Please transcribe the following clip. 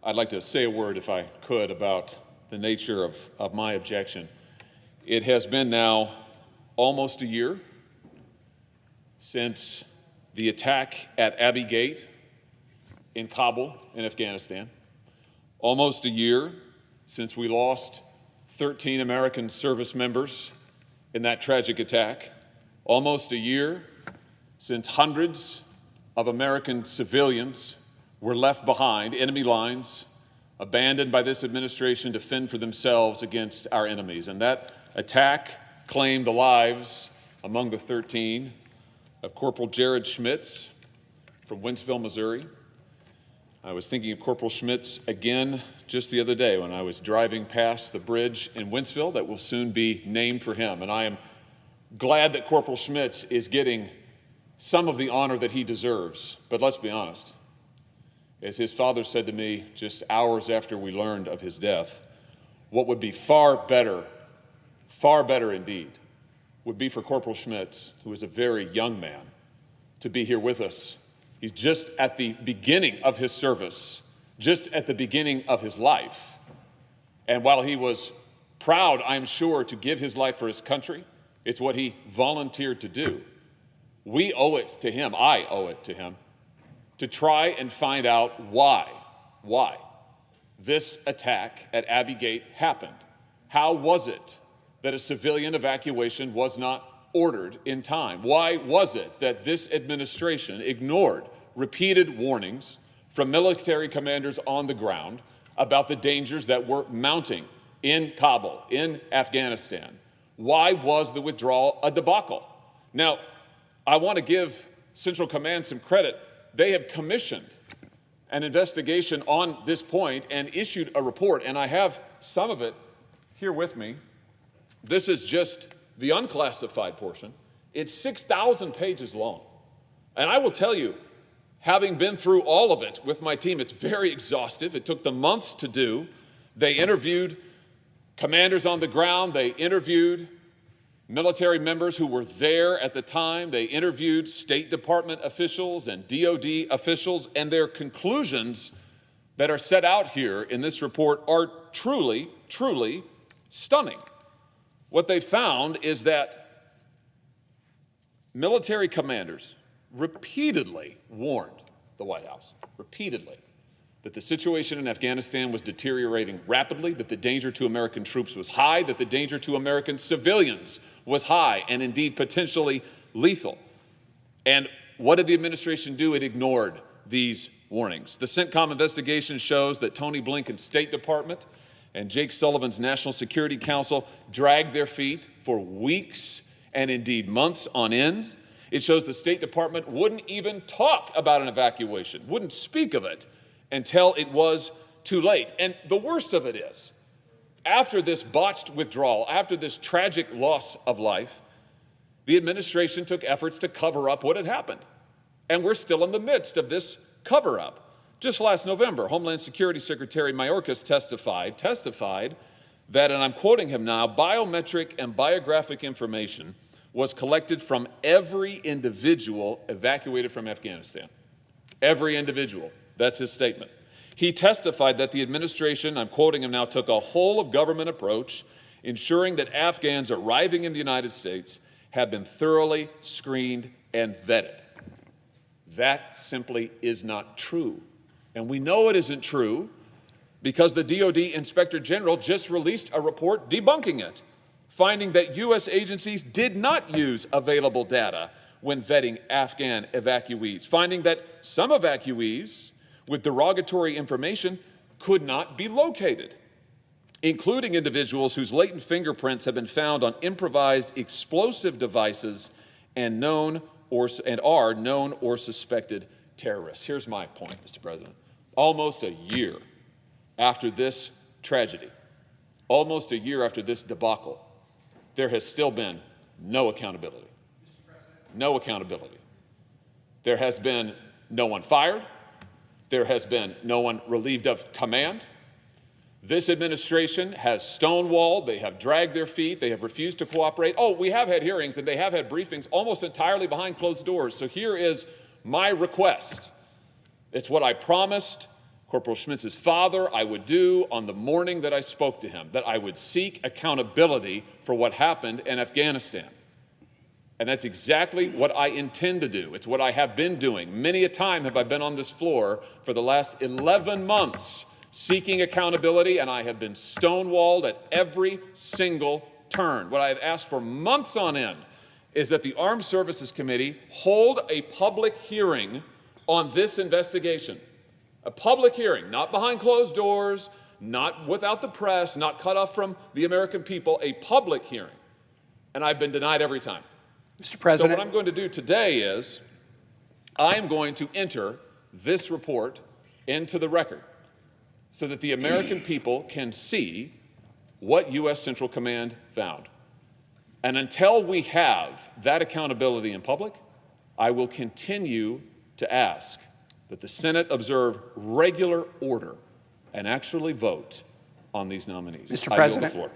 I'd like to say a word, if I could, about the nature of my objection. It has been now almost a year since the attack at Abbey Gate in Kabul in Afghanistan. Almost a year since we lost 13 American service members in that tragic attack. Almost a year since hundreds of American civilians were left behind, enemy lines, abandoned by this administration to fend for themselves against our enemies. And that attack claimed the lives among the 13 of Corporal Jared Schmitz from Wentzville, Missouri. I was thinking of Corporal Schmitz again just the other day when I was driving past the bridge in Wentzville that will soon be named for him. And I am glad that Corporal Schmitz is getting some of the honor that he deserves. But let's be honest. As his father said to me just hours after we learned of his death, what would be far better indeed, would be for Corporal Schmitz, who is a very young man, to be here with us. He's just at the beginning of his service, just at the beginning of his life. And while he was proud, I'm sure, to give his life for his country, it's what he volunteered to do. We owe it to him, I owe it to him, to try and find out why this attack at Abbey Gate happened. How was it that a civilian evacuation was not ordered in time? Why was it that this administration ignored repeated warnings from military commanders on the ground about the dangers that were mounting in Kabul, in Afghanistan? Why was the withdrawal a debacle? Now, I want to give Central Command some credit. They have commissioned an investigation on this point and issued a report, and I have some of it here with me. This is just the unclassified portion. It's 6,000 pages long. And I will tell you, having been through all of it with my team, it's very exhaustive. It took them months to do. They interviewed commanders on the ground. They interviewed military members who were there at the time. They interviewed State Department officials and DOD officials, and their conclusions that are set out here in this report are truly, truly stunning. What they found is that military commanders repeatedly warned the White House, repeatedly, that the situation in Afghanistan was deteriorating rapidly, that the danger to American troops was high, that the danger to American civilians was high and indeed potentially lethal. And what did the administration do? It ignored these warnings. The CENTCOM investigation shows that Tony Blinken's State Department and Jake Sullivan's National Security Council dragged their feet for weeks and indeed months on end. It shows the State Department wouldn't even talk about an evacuation, wouldn't speak of it until it was too late. And the worst of it is, after this botched withdrawal, after this tragic loss of life, the administration took efforts to cover up what had happened. And we're still in the midst of this cover-up. Just last November, Homeland Security Secretary Mayorkas testified that, and I'm quoting him now, biometric and biographic information was collected from every individual evacuated from Afghanistan. Every individual. That's his statement. He testified that the administration, I'm quoting him now, took a whole-of-government approach, ensuring that Afghans arriving in the United States have been thoroughly screened and vetted. That simply is not true. And we know it isn't true because the DOD Inspector General just released a report debunking it, finding that U.S. agencies did not use available data when vetting Afghan evacuees, finding that some evacuees with derogatory information could not be located, including individuals whose latent fingerprints have been found on improvised explosive devices and are known or suspected terrorists. Here's my point, Mr. President. Almost a year after this tragedy, almost a year after this debacle, there has still been no accountability. No accountability. There has been no one fired. There has been no one relieved of command. This administration has stonewalled, they have dragged their feet, they have refused to cooperate. Oh, we have had hearings and they have had briefings almost entirely behind closed doors. So here is my request. It's what I promised Corporal Schmitz's father, I would do on the morning that I spoke to him, that I would seek accountability for what happened in Afghanistan. And that's exactly what I intend to do. It's what I have been doing. Many a time have I been on this floor for the last 11 months seeking accountability, and I have been stonewalled at every single turn. What I have asked for months on end is that the Armed Services Committee hold a public hearing on this investigation. A public hearing, not behind closed doors, not without the press, not cut off from the American people, a public hearing. And I've been denied every time. Mr. President. So what I'm going to do today is I am going to enter this report into the record so that the American people can see what U.S. Central Command found. And until we have that accountability in public, I will continue to ask that the Senate observe regular order and actually vote on these nominees. Mr. I yield the President. floor.